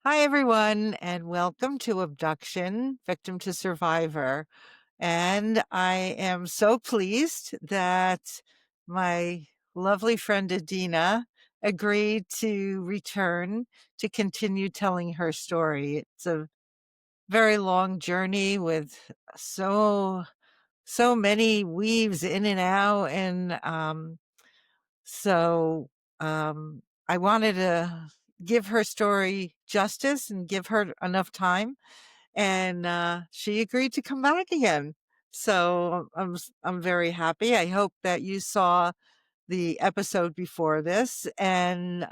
Hi, everyone, and welcome to Abduction, Victim to Survivor. And I am so pleased that my lovely friend Adina agreed to return to continue telling her story. It's a very long journey with so many weaves in and out, and so I wanted to give her story justice and give her enough time, and she agreed to come back again. So I'm very happy. I hope that you saw the episode before this, and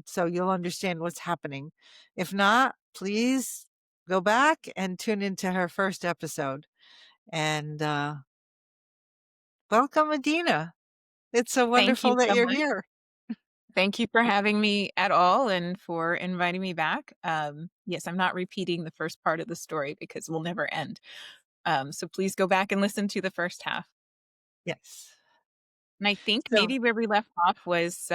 so you'll understand what's happening. If not, please go back and tune into her first episode. And welcome, Adina. It's so Thank you wonderful that so you're much. here. Thank you for having me at all and for inviting me back. Yes, I'm not repeating the first part of the story because we'll never end. So please go back and listen to the first half. Yes. And I think So maybe where we left off was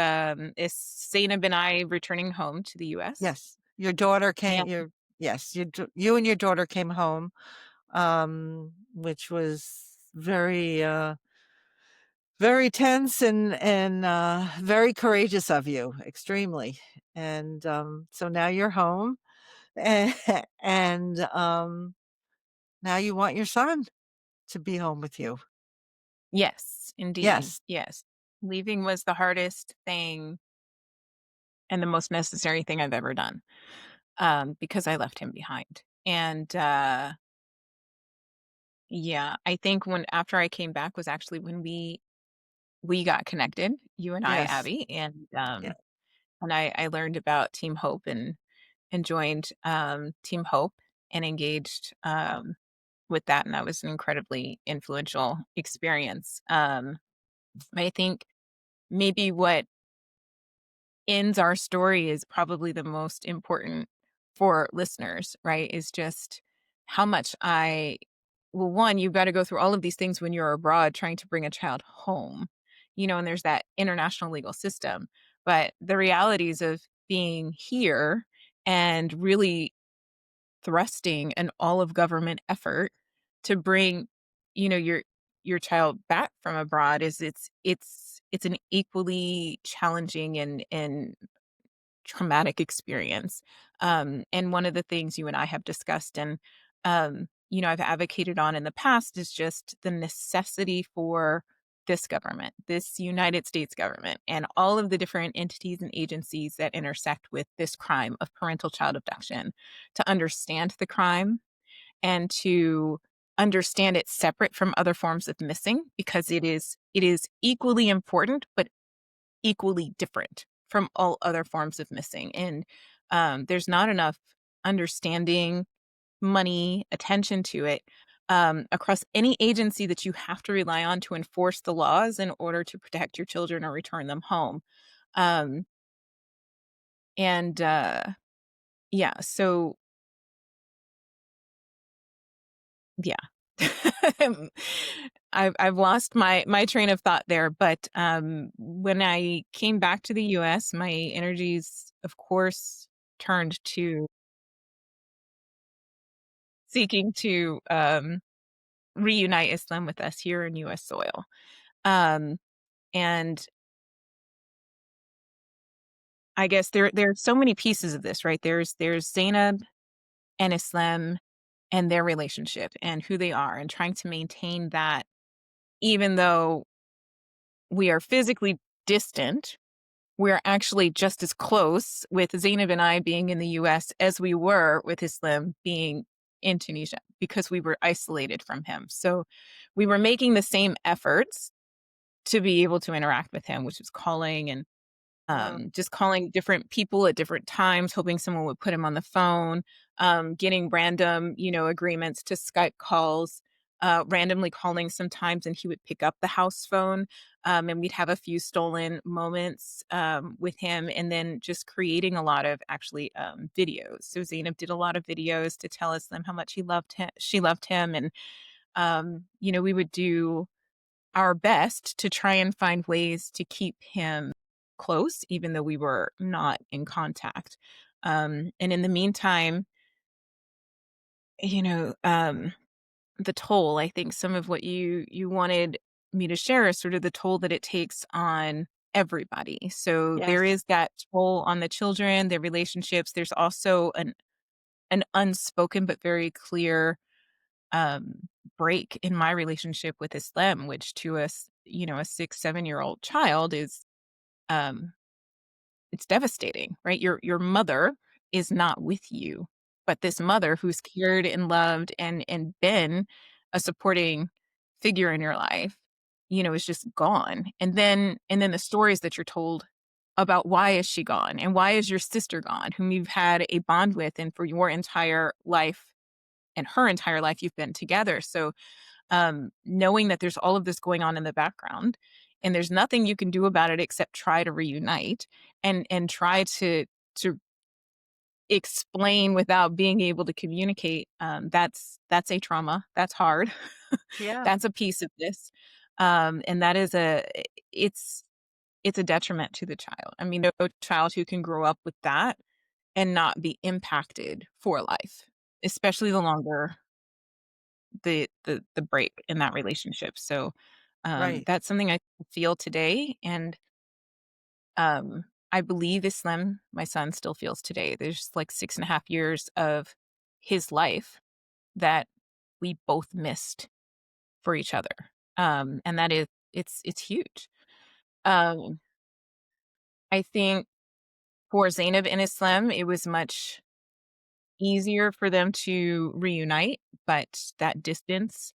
is Zainab and I returning home to the US. yes, your daughter came. And Your Yes, you and your daughter came home, which was very tense and very courageous of you, extremely. And so now you're home, and now you want your son to be home with you. yes, indeed. Yes, Yes. Leaving was the hardest thing and the most necessary thing I've ever done because I left him behind. And yeah, I think when after I came back was actually when we got connected, you and I, yes, Abby, yeah, and I learned about Team Hope and joined Team Hope and engaged with that, and that was an incredibly influential experience. I think maybe what ends our story is probably the most important for listeners, right? Is just how much I well, one, you've got to go through all of these things when you're abroad trying to bring a child home, and there's that international legal system. But the realities of being here and really thrusting an all of government effort to bring, your child back from abroad is it's an equally challenging and traumatic experience. And one of the things you and I have discussed and, I've advocated on in the past is just the necessity for this government, this United States government, and all of the different entities and agencies that intersect with this crime of parental child abduction to understand the crime and to understand it separate from other forms of missing because it is equally important but equally different from all other forms of missing. And there's not enough understanding, money, attention to it across any agency that you have to rely on to enforce the laws in order to protect your children or return them home. Um, and yeah, so yeah. I've lost my train of thought there, but when I came back to the US, my energies, of course, turned to seeking to reunite Islam with us here in US soil. Um, and I guess there are so many pieces of this, right? There's Zainab and Islam and their relationship and who they are and trying to maintain that even though we are physically distant, we're actually just as close with Zainab and I being in the US as we were with Islam being in Tunisia because we were isolated from him. So we were making the same efforts to be able to interact with him, which was calling and mm, just calling different people at different times, hoping someone would put him on the phone, getting random, agreements to Skype calls, randomly calling sometimes, and he would pick up the house phone, and we'd have a few stolen moments with him, and then just creating a lot of actually videos. So Zainab did a lot of videos to tell us them how much he loved him, she loved him, and we would do our best to try and find ways to keep him close, even though we were not in contact. And in the meantime, you know, the toll, I think some of what you wanted me to share is sort of the toll that it takes on everybody. So there Yes. is that toll on the children, their relationships. There's also an unspoken but very clear break in my relationship with Islam, which to us, a 6, 7-year-old child is um it's devastating, right? Your mother is not with you, but this mother who's cared and loved and been a supporting figure in your life, is just gone. And then the stories that you're told about why is she gone and why is your sister gone, whom you've had a bond with and for your entire life and her entire life you've been together. So knowing that there's all of this going on in the background and there's nothing you can do about it except try to reunite and try to explain without being able to communicate. That's a trauma. That's hard. Yeah. That's a piece of this. And that is it's it's a detriment to the child. I mean, no child who can grow up with that and not be impacted for life, especially the longer the break in that relationship. So, Right. that's something I feel today, and, I believe Islam, my son, still feels today. There's, like, 6.5 years of his life that we both missed for each other, and that is it's huge. Um, I think for Zainab and Islam, it was much easier for them to reunite, but that distance,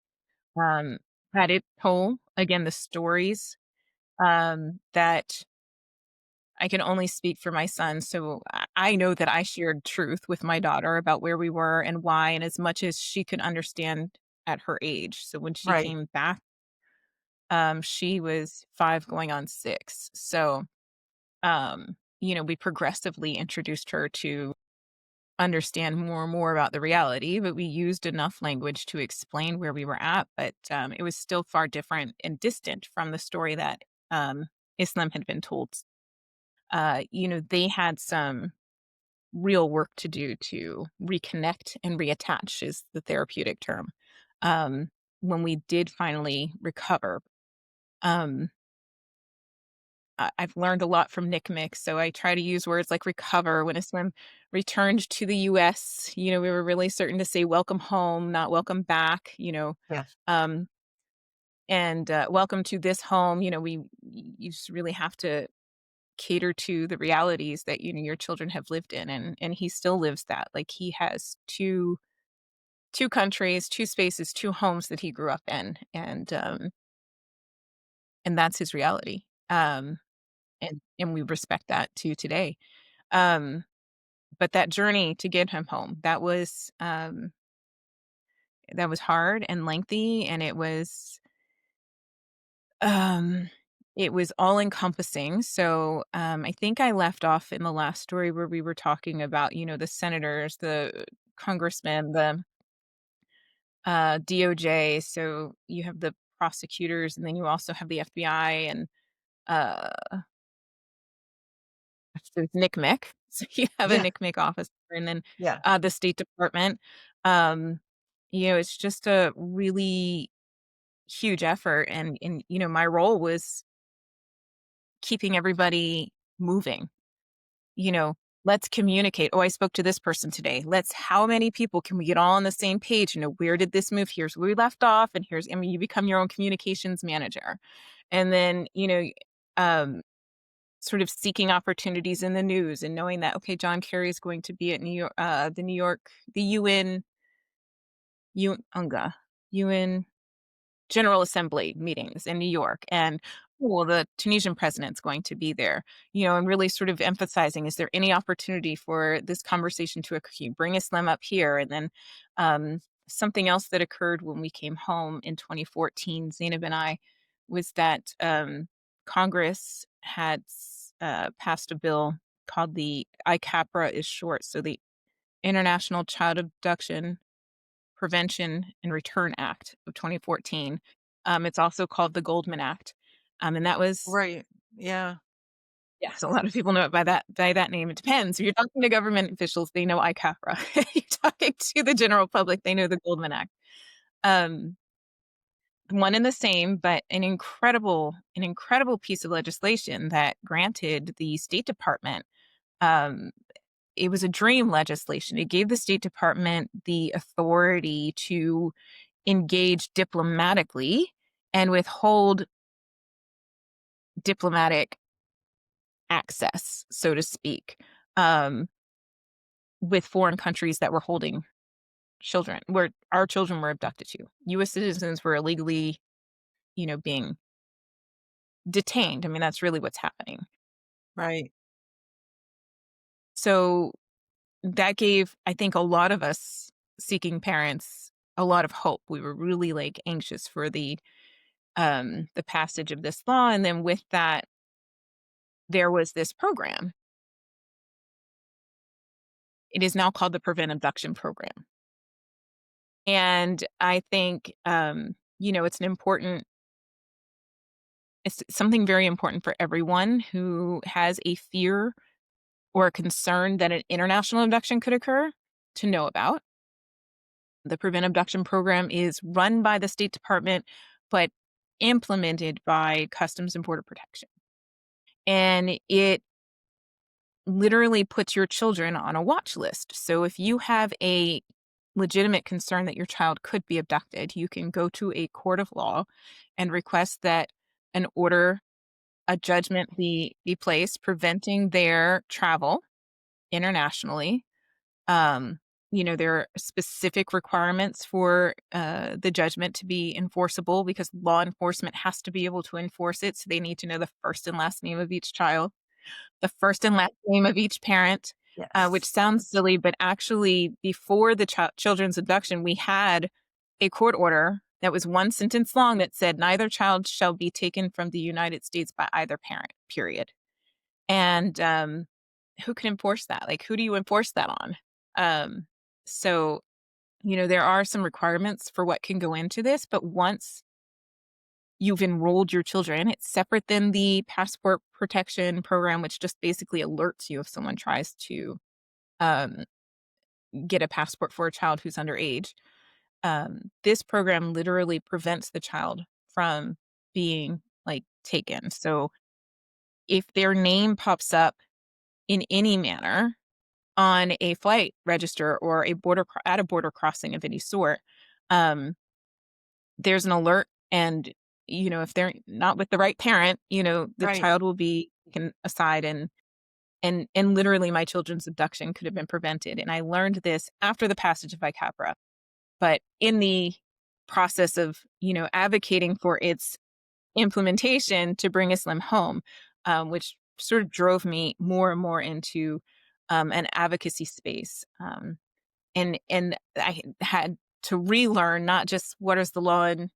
um, had its toll. Again, the stories that I can only speak for my son. So I know that I shared truth with my daughter about where we were and why, and as much as she could understand at her age. So when she Right. came back, she was 5 going on 6. So, we progressively introduced her to understand more and more about the reality, but we used enough language to explain where we were at. But it was still far different and distant from the story that Islam had been told. They had some real work to do to reconnect and reattach, is the therapeutic term. Um, when we did finally recover, um, I've learned a lot from Nick Mick, so I try to use words like recover. When Islam returned to the US, we were really certain to say welcome home, not welcome back, Yes. um, and welcome to this home. You just really have to cater to the realities that your children have lived in, and he still lives that. Like, he has two countries, two spaces, two homes that he grew up in, and that's his reality. And we respect that too today. um but that journey to get him home, that was hard and lengthy, and um it was all encompassing. So I think I left off in the last story where we were talking about, the senators, the congressmen, the DOJ. So you have the prosecutors, and then you also have the FBI, and uh, there's NCMEC. So you have a Yeah. NCMEC officer, and then Yeah. the State Department. Um, it's just a really huge effort, and my role was keeping everybody moving. You know, let's communicate. Oh, I spoke to this person today. How many people can we get all on the same page? Where did this move? Here's where we left off. And you become your own communications manager. And then, um, sort of seeking opportunities in the news and knowing that, okay, John Kerry is going to be at the UN General Assembly meetings in New York, and, well, the Tunisian president's going to be there, and really sort of emphasizing, is there any opportunity for this conversation to occur? Can you bring Islam up here? And then something else that occurred when we came home in 2014, Zainab and I, was that Congress had passed a bill called the ICAPRA, is short, so the International Child Abduction Prevention and Return Act of 2014. It's also called the Goldman Act. And that was Right. Yeah. Yes, a lot of people know it by that name. It depends. If you're talking to government officials, they know ICAPRA. If you're talking to the general public, they know the Goldman Act. Um, one and the same, but an incredible piece of legislation that granted the State Department. Um, it was a dream legislation. It gave the State Department the authority to engage diplomatically and withhold diplomatic access, so to speak, um, with foreign countries that were holding children, where our children were abducted to. U.S. citizens were illegally, being detained. I mean, that's really what's happening. Right. So that gave, I think, a lot of us seeking parents a lot of hope. We were really like anxious for the passage of this law, and then with that, there was this program. It is now called the Prevent Abduction Program. And I think, it's something very important for everyone who has a fear or a concern that an international abduction could occur to know about. The Prevent Abduction Program is run by the State Department, but implemented by Customs and Border Protection. And it literally puts your children on a watch list. So if you have a legitimate concern that your child could be abducted, you can go to a court of law and request that an order, a judgment be placed preventing their travel internationally. Um, there are specific requirements for the judgment to be enforceable because law enforcement has to be able to enforce it. So they need to know the first and last name of each child, the first and last name of each parent, which Yes. sounds silly, but actually, before the children's abduction, we had a court order that was one sentence long that said, neither child shall be taken from the United States by either parent, period. And who can enforce that? Like, who do you enforce that on? Um, so, there are some requirements for what can go into this, but once you've enrolled your children, it's separate than the passport protection program, which just basically alerts you if someone tries to um, get a passport for a child who's underage. This program literally prevents the child from being like taken. So if their name pops up in any manner on a flight register or at a border crossing of any sort, um, there's an alert. And, if they're not with the right parent, the Right. child will be taken aside, and literally my children's abduction could have been prevented. And I learned this after the passage of ICAPRA, but in the process of, advocating for its implementation to bring Islam home, which sort of drove me more and more into an advocacy space. And I had to relearn not just what is the law in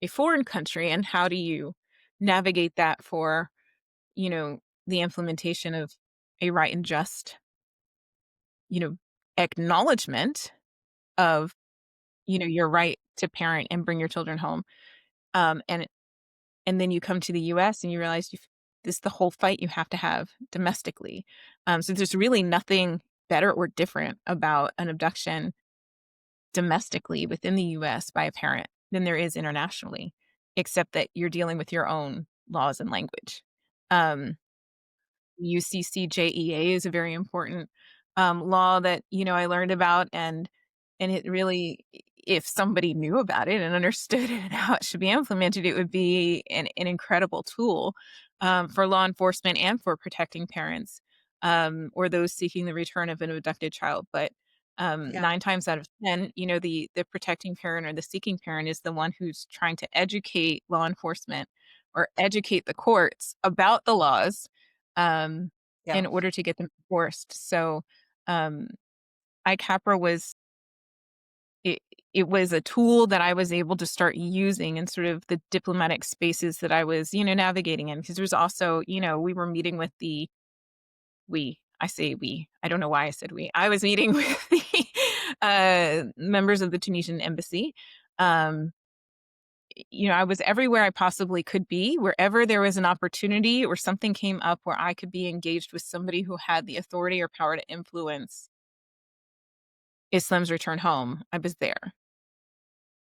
a foreign country and how do you navigate that for, you know, the implementation of a right and just, you know, acknowledgement of, your right to parent and bring your children home. And then you come to the US and you realize this is the whole fight you have to have domestically. So there's really nothing better or different about an abduction domestically within the US by a parent than there is internationally, except that you're dealing with your own laws and language. Um, UCCJEA is a very important law that I learned about, and it really, if somebody knew about it and understood it and how it should be implemented, it would be an incredible tool for law enforcement and for protecting parents or those seeking the return of an abducted child. But Yeah. 9 times out of 10, the protecting parent or the seeking parent is the one who's trying to educate law enforcement or educate the courts about the laws um, Yeah. in order to get them enforced. So um, ICAPRA it, it was a tool that I was able to start using in sort of the diplomatic spaces that I was, navigating in. Because there's also, we were meeting with I say we, I don't know why I said we. I was meeting with the members of the Tunisian embassy. Um, I was everywhere I possibly could be, wherever there was an opportunity or something came up where I could be engaged with somebody who had the authority or power to influence Islam's return home. I was there.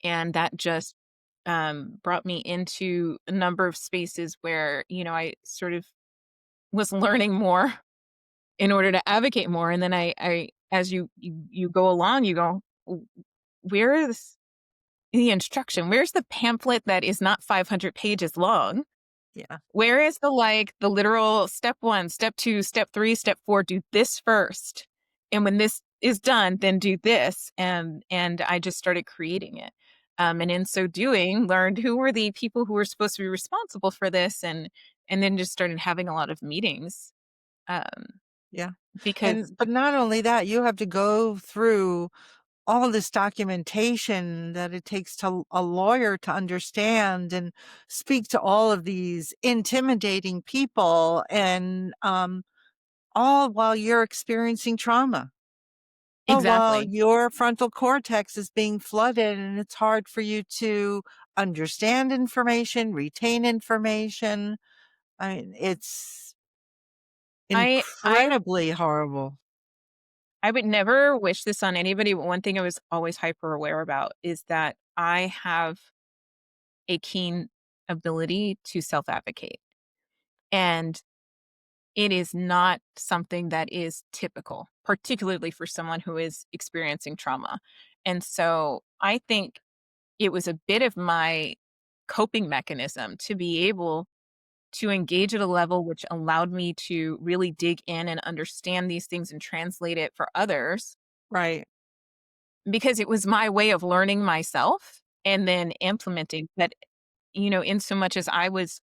And that just brought me into a number of spaces where, I sort of was learning more in order to advocate more. And then I as you go along, you go, where is the instruction? Where's the pamphlet that is not 500 pages long? Yeah. Where is the literal step 1, step 2, step 3, step 4, do this first. And when this is done, then do this. And I just started creating it. And in so doing, learned who were the people who were supposed to be responsible for this, and then just started having a lot of meetings. Um, Yeah. because But not only that, you have to go through all this documentation that it takes to a lawyer to understand and speak to all of these intimidating people, and all while you're experiencing trauma. All while exactly. your frontal cortex is being flooded, and it's hard for you to understand information, retain information. I mean, it's I incredibly horrible. I would never wish this on anybody, but one thing I was always hyper aware about is that I have a keen ability to self advocate. And it is not something that is typical, particularly for someone who is experiencing trauma. And so I think it was a bit of my coping mechanism to be able to engage at a level which allowed me to really dig in and understand these things and translate it for others, Right. because it was my way of learning myself and then implementing that, in so much as I was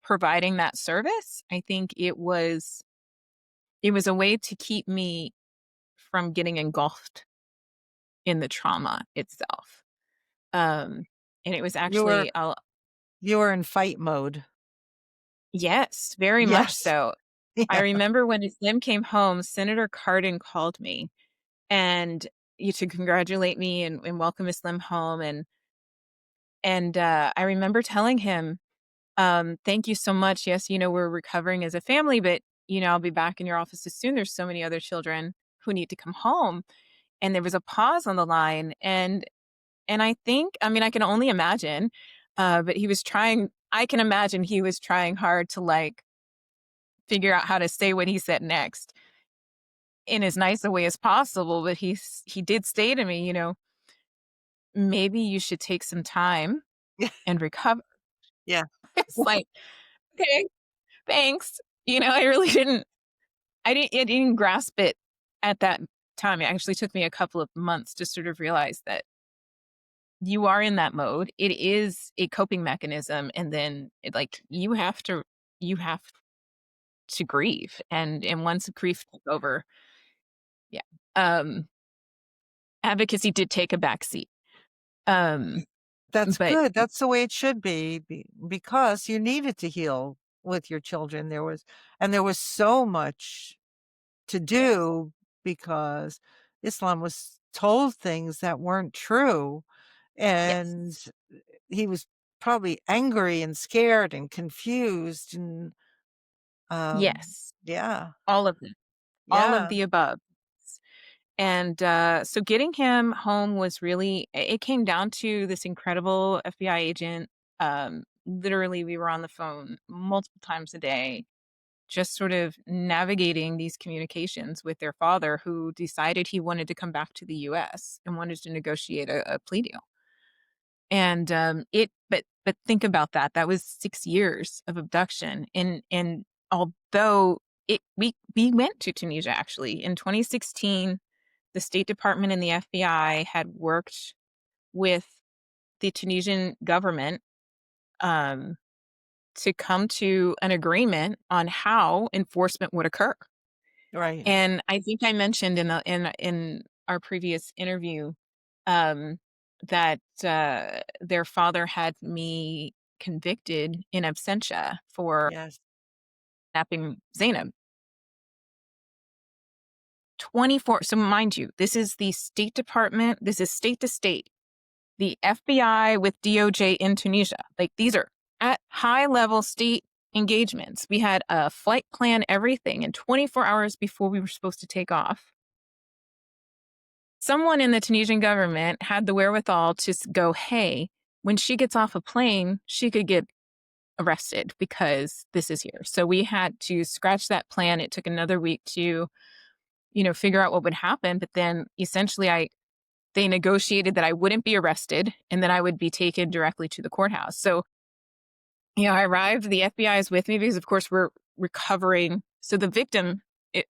providing that service, I think it was a way to keep me from getting engulfed in the trauma itself. Um, and it was You were actually, you were in fight mode. yes, very much Yes. so. I Yeah. remember when Slim came home, Senator Cardin called me and to congratulate me and welcome Slim home. And I remember telling him, thank you so much. Yes, we're recovering as a family, but I'll be back in your office as soon. There's so many other children who need to come home. And there was a pause on the line, and I think, I mean, I can only imagine, but I can imagine he was trying hard to like figure out how to say what he said next in as nice a way as possible. But he did say to me, maybe you should take some time Yeah. and recover. Yeah. It's like, okay, thanks. I really I didn't grasp it at that time. It actually took me a couple of months to sort of realize that you are in that mode. It is a coping mechanism, and then you have to grieve, and once grief took over, yeah, um, advocacy did take a back seat. Um, That's but good. That's the way it should be, because you needed to heal with your children. There was so much to yes, do, because Islam was told things that weren't true, and yes, he was probably angry and scared and confused, and yes, yeah, all of them, all of yeah, the above. And so getting him home was really, it came down to this incredible FBI agent. Literally, we were on the phone multiple times a day, just sort of navigating these communications with their father, who decided he wanted to come back to the US and wanted to negotiate a plea deal. And but think about that. That was 6 years of abduction. And although we went to Tunisia actually in 2016, the State Department and the FBI had worked with the Tunisian government, um, to come to an agreement on how enforcement would occur. right. And I think I mentioned in our previous interview, um, that their father had me convicted in absentia for Yes, kidnapping Zainab. 24. So mind you, this is the State Department. This is state to state. the FBI with DOJ in Tunisia. Like, these are at high level state engagements. We had a flight plan, everything, and 24 hours before we were supposed to take off, someone in the Tunisian government had the wherewithal to go, hey, when she gets off a plane, she could get arrested because this is here. So we had to scratch that plan. It took another week to, figure out what would happen. But then essentially they negotiated that I wouldn't be arrested and that I would be taken directly to the courthouse. So, I arrived, the FBI is with me because of course we're recovering. So the victim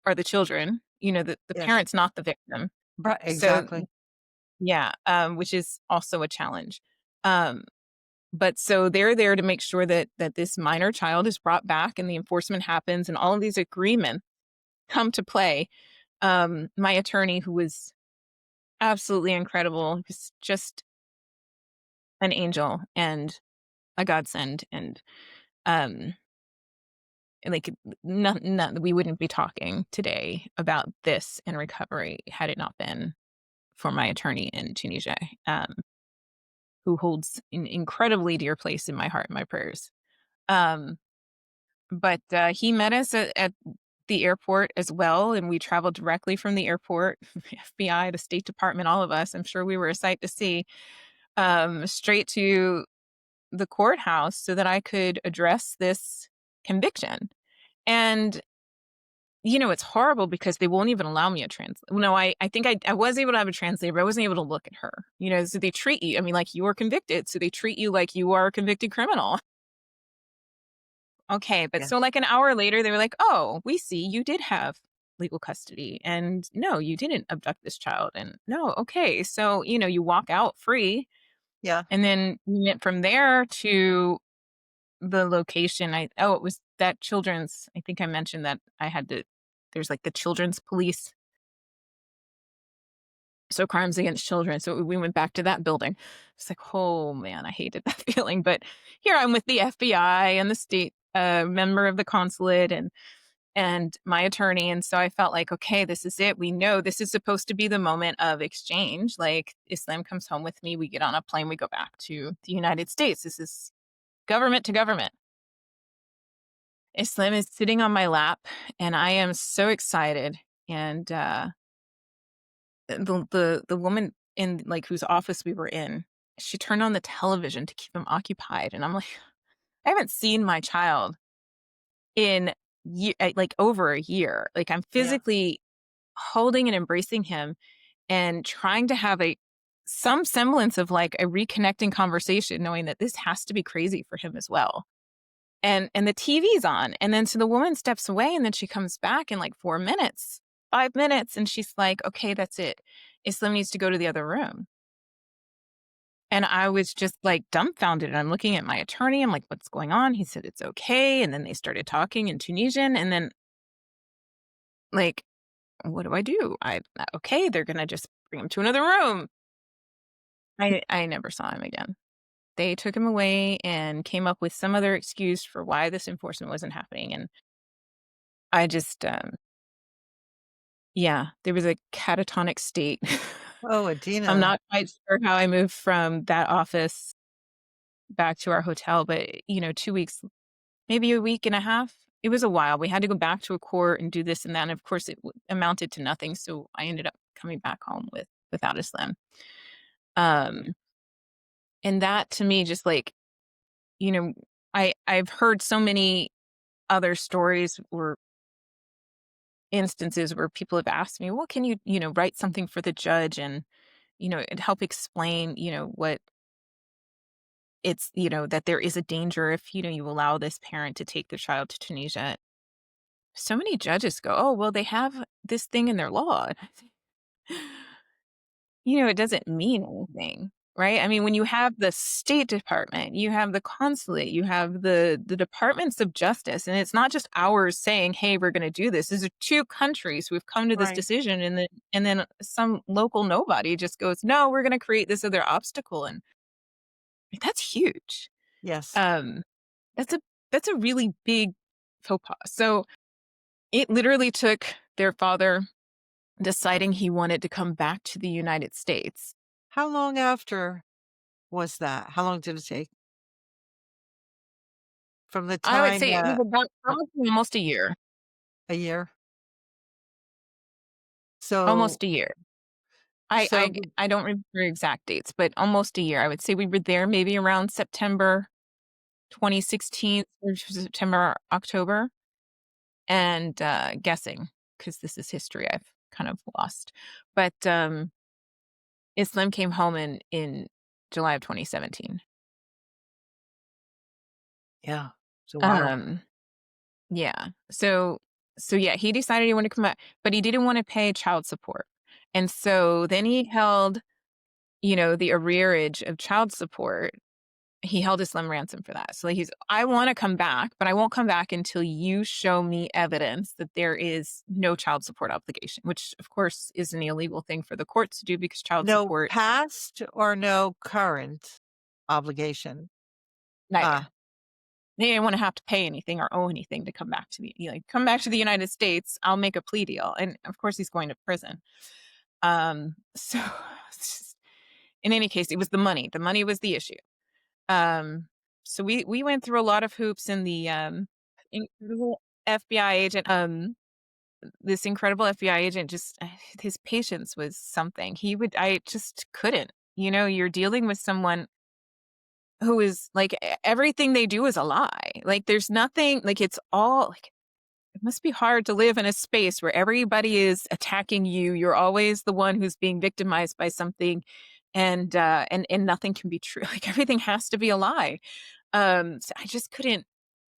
are the children, the Yes. parent's not the victim. Right, So exactly. yeah, which is also a challenge. Um, but so they're there to make sure that this minor child is brought back and the enforcement happens and all of these agreements come to play. My attorney, who was absolutely incredible, was just an angel and a godsend, and um, like we wouldn't be talking today about this in recovery had it not been for my attorney in Tunisia. Who holds an incredibly dear place in my heart and my prayers. Um, but he met us at the airport as well, and we traveled directly from the airport, FBI, the State Department, all of us. I'm sure we were a sight to see, straight to the courthouse so that I could address this conviction. And it's horrible because they won't even allow me a translator. No, I think I was able to have a translator, but I wasn't able to look at her. So they treat you, I mean, like, you are convicted. So they treat you like you are a convicted criminal. Okay. But so Yes. like an hour later, they were like, oh, we see you did have legal custody. And no, you didn't abduct this child. And no, okay. So, you walk out free. Yeah. And then we went from there to the location. It was that children's, I think I mentioned that there's like the children's police. So crimes against children. So we went back to that building. It's like, oh man, I hated that feeling. But here I'm with the FBI and the state member of the consulate and my attorney. And so I felt like, okay, this is it. We know this is supposed to be the moment of exchange. Like, Islam comes home with me. We get on a plane. We go back to the United States. This is government to government. Islam is sitting on my lap, and I am so excited. And the woman in, like, whose office we were in, she turned on the television to keep him occupied, and I'm like, I haven't seen my child in like over a year. Like, I'm Yeah. physically holding and embracing him and trying to have some semblance of like a reconnecting conversation, knowing that this has to be crazy for him as well. And the TV's on, and then so the woman steps away, and then she comes back in like 4 minutes, 5 minutes, and she's like, okay, that's it. Islam needs to go to the other room. And I was just like dumbfounded. And I'm looking at my attorney. I'm like, what's going on? He said, it's okay. And then they started talking in Tunisian. And then, like, what do I do? Okay, they're going to just bring him to another room. I never saw him again. They took him away and came up with some other excuse for why this enforcement wasn't happening. And I just, yeah, there was a catatonic state. Oh, I'm Adina. not quite sure how I moved from that office back to our hotel, but 2 weeks, maybe a week and a half. It was a while. We had to go back to a court and do this and that. And of course, it amounted to nothing. So I ended up coming back home without Islam. Um, and that to me, just like, you know, I've heard so many other stories or instances where people have asked me, well, can you, write something for the judge and, and help explain, what it's, that there is a danger if, you allow this parent to take their child to Tunisia. So many judges go, oh, well, they have this thing in their law. And I think, it doesn't mean anything, right? I mean, when you have the State Department, you have the consulate, you have the departments of justice, and it's not just ours saying, hey, we're going to do this. These are two countries who have come to this Right. decision, and then some local nobody just goes, no, we're going to create this other obstacle. And like, that's huge. Yes. Um, that's a really big faux pas. So it literally took their father deciding he wanted to come back to the United States. How long after? was that? How long did it take? From the I would time say it was that about probably almost a year. a year? So Almost a year. I so I the I don't remember exact dates, but almost a year. I would say we were there maybe around September 2016 or September, October, and, guessing because this is history I've kind of lost. But, Islam came home in July of 2017. yeah, it's a while. Um, yeah. Yeah, he decided he wanted to come back, but he didn't wanna pay child support. And so then he held, the arrearage of child support. He held Islam ransom for that. So, like, "I wanna come back, but I won't come back until you show me evidence that there is no child support obligation," which, of course, is an illegal thing for the courts to do because child No support past or no current obligation? neither. Ah, They didn't wanna have to pay anything or owe anything to come back to "Come back to the United States, I'll make a plea deal," and, of course, he's going to prison. So, it's just in any case, it was the money. The money was the issue. Um, so we went through a lot of hoops, and the, incredible FBI agent, this incredible FBI agent just his patience was something. I just couldn't. You're dealing with someone who is like everything they do is a lie. Like there's nothing like it's all like it must be hard to live in a space where everybody is attacking you. You're always the one who's being victimized by something and nothing can be true. Like everything has to be a lie. So I just couldn't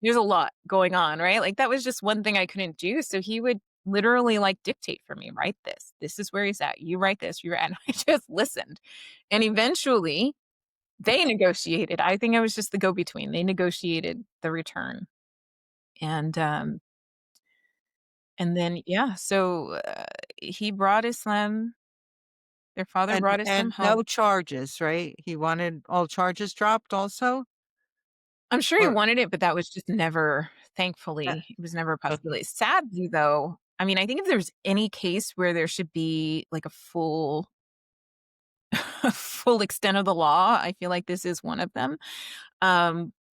there's a lot going on, right? Like that was just one thing I couldn't do. So he would literally like dictate for me, write this. This is where he's at. You write this. You're at. And I just listened. And eventually they negotiated. I think I was just the go between. They negotiated the return. And then yeah, so he brought Islam. Their father brought Islam and home. no charges, right? He wanted all charges dropped also? I'm sure he Or wanted it, but that was just never uh, thankfully, it was never a okay. possibility. Sadly, though, I mean, I think if there's any case where there should be, like, a full a full extent of the law, I feel like this is one of them.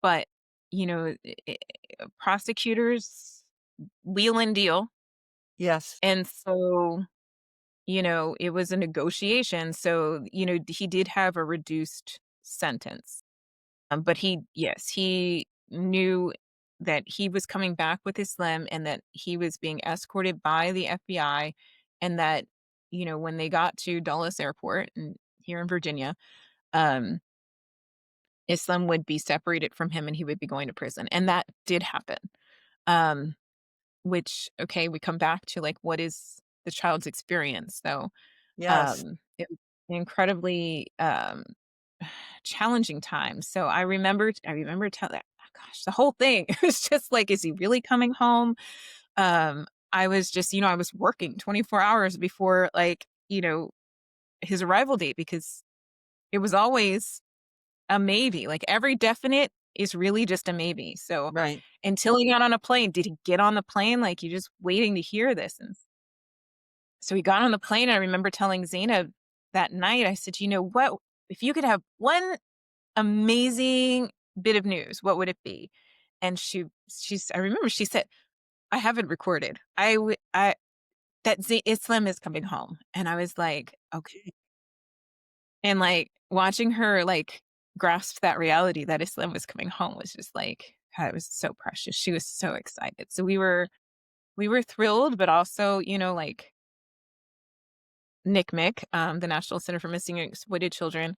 But, prosecutors wheel and deal, Yes, and so, it was a negotiation, so, he did have a reduced sentence. But he knew that he was coming back with Islam and that he was being escorted by the FBI and that, when they got to Dulles Airport here in Virginia, um, Islam would be separated from him and he would be going to prison. And that did happen. Um, which, okay, we come back to like, what is the child's experience? So yes. it was an incredibly, challenging time. So I remember telling oh gosh, the whole thing, it was just like, "Is he really coming home?" I was just I was working 24 hours before, like, his arrival date because it was always a maybe, like, every definite is really just a maybe. So, Right. until he got on a plane, did he get on the plane? Like, you're just waiting to hear this, and so he got on the plane, and I remember telling Zainab that night, I said, "You know what? If you could have one amazing bit of news, what would it be?" And I remember she said, "I have it recorded. That Islam is coming home." And I was like, "Okay." And, like, watching her, like, grasp that reality that Islam was coming home was just like, God, it was so precious. She was so excited. So we were thrilled, but also, like NCMEC, the National Center for Missing and Exploited Children,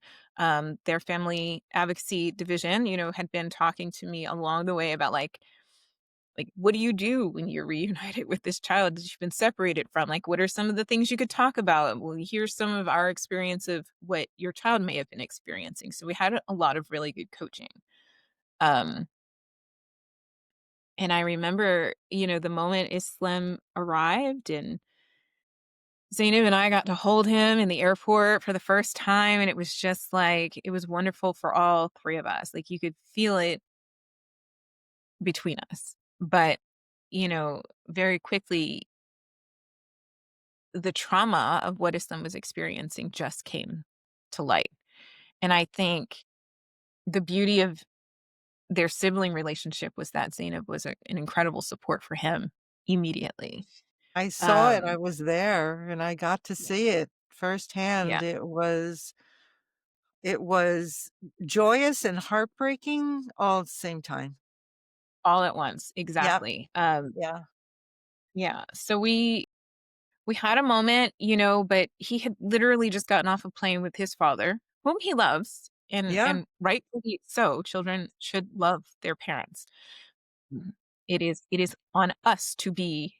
their family advocacy division, had been talking to me along the way about like what do you do when you're reunited with this child that you've been separated from? Like, what are some of the things you could talk about? Well, here's some of our experience of what your child may have been experiencing. So we had a lot of really good coaching. Um, and I remember, the moment Islam arrived and Zainab and I got to hold him in the airport for the first time, and it was just like it was wonderful for all three of us. Like, you could feel it between us. But, very quickly, the trauma of what Islam was experiencing just came to light. And I think the beauty of their sibling relationship was that Zainab was an incredible support for him immediately. I saw it, I Um, was there, and I got to yeah, see it yeah, firsthand. It was joyous and heartbreaking all at the same time. all at once, Yep, exactly. yeah, Yeah, so we had a moment, but he had literally just gotten off a plane with his father, whom he loves, yeah, and rightfully so. Children should love their parents. Mhm. It is on us to be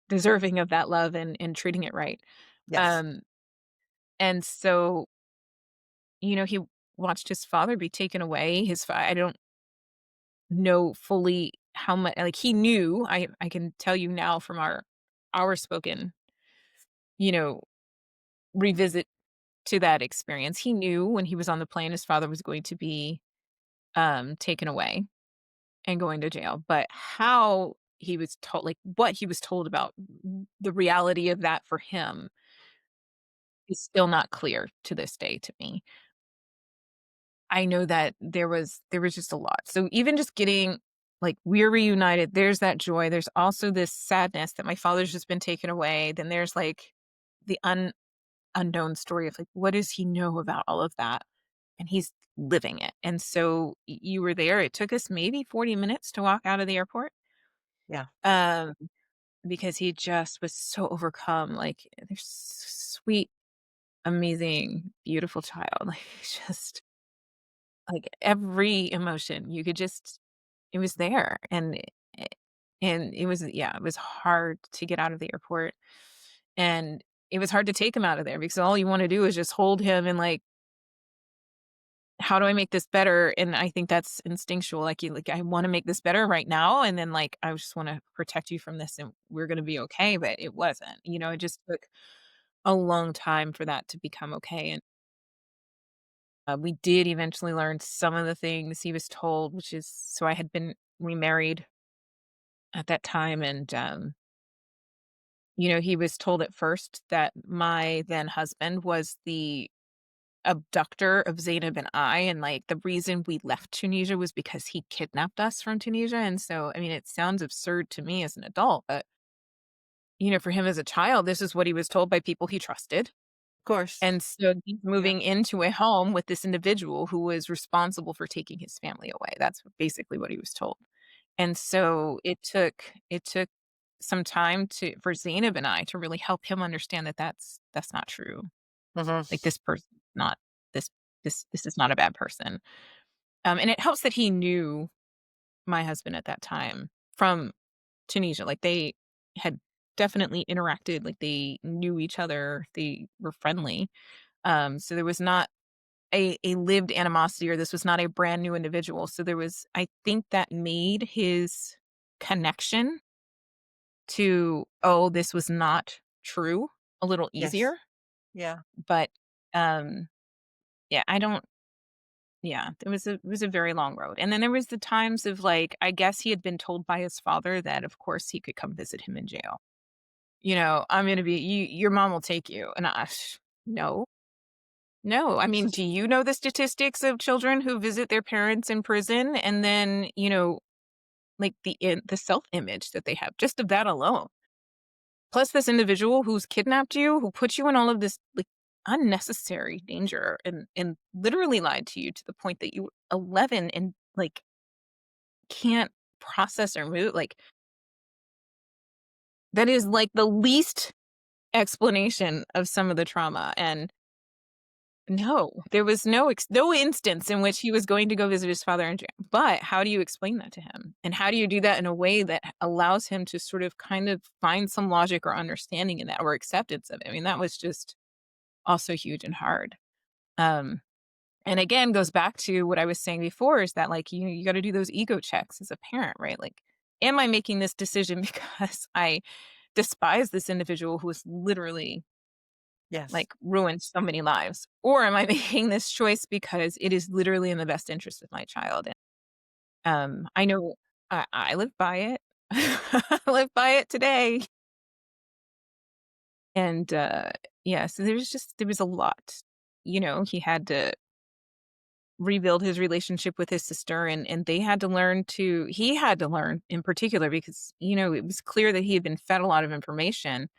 deserving of that love and treating it right. yes, Um, and so, he watched his father be taken away. I don't know fully how much, like, he knew. I can tell you now from our spoken, you know, revisit to that experience. He knew when he was on the plane his father was going to be taken away and going to jail, but how he was told, like what he was told about the reality of that for him is still not clear to this day to me. I know that there was just a lot. So even just getting, like, we're reunited, there's that joy. There's also this sadness that my father's just been taken away. Then there's like the unknown story of, like, what does he know about all of that? And he's living it. And so you were there. It took us maybe 40 minutes to walk out of the airport. yeah, Um, because he just was so overcome. Like, there's sweet, amazing, beautiful child. Like, just like every emotion you could just, it was there. And it was, yeah, it was hard to get out of the airport. And it was hard to take him out of there because all you want to do is just hold him and, like, how do I make this better? And I think that's instinctual. Like, I want to make this better right now. And then, like, I just want to protect you from this and we're going to be okay. But it wasn't, it just took a long time for that to become okay. And we did eventually learn some of the things he was told, which is, so I had been remarried at that time. And, he was told at first that my then husband was the abductor of Zainab and I, and, like, the reason we left Tunisia was because he kidnapped us from Tunisia. And so, I mean, it sounds absurd to me as an adult, but, for him as a child, this is what he was told by people he trusted. of course, And so he's yeah, moving into a home with this individual who was responsible for taking his family away. That's basically what he was told. And so it took some time to for Zainab and I to really help him understand that that's not true. mhm, Like, this person not this this is not a bad person. And it helps that he knew my husband at that time from Tunisia. Like, they had definitely interacted, like, they knew each other, they were friendly. So there was not a lived animosity, or this was not a brand new individual. So there was, I think, that made his connection to, "Oh, this was not true," a little yes, easier. yeah, But, um, yeah, I don't yeah, it was a very long road. And then there was the times of, like, I guess he had been told by his father that, of course, he could come visit him in jail. "I'm gonna be your mom will take you." And no, no. I mean, do you know the statistics of children who visit their parents in prison? And then, like, the self-image that they have, just of that alone. Plus this individual who's kidnapped you, who put you in all of this, like, unnecessary danger and literally lied to you to the point that you were 11 and, like, can't process or move, like, that is, like, the least explanation of some of the trauma. And no, there was no instance in which he was going to go visit his father in jail. But how do you explain that to him? And how do you do that in a way that allows him to sort of kind of find some logic or understanding in that, or acceptance of it? I mean, that was just also huge and hard. Um, and again, goes back to what I was saying before, is that, like, you got to do those ego checks as a parent, right? Like, am I making this decision because I despise this individual who has literally, yes, like, ruined so many lives? Or am I making this choice because it is literally in the best interest of my child? And, I know I live by it. I live by it today. And yeah, so there was a lot. He had to rebuild his relationship with his sister, and they had to learn to he had to learn in particular because, it was clear that he had been fed a lot of information.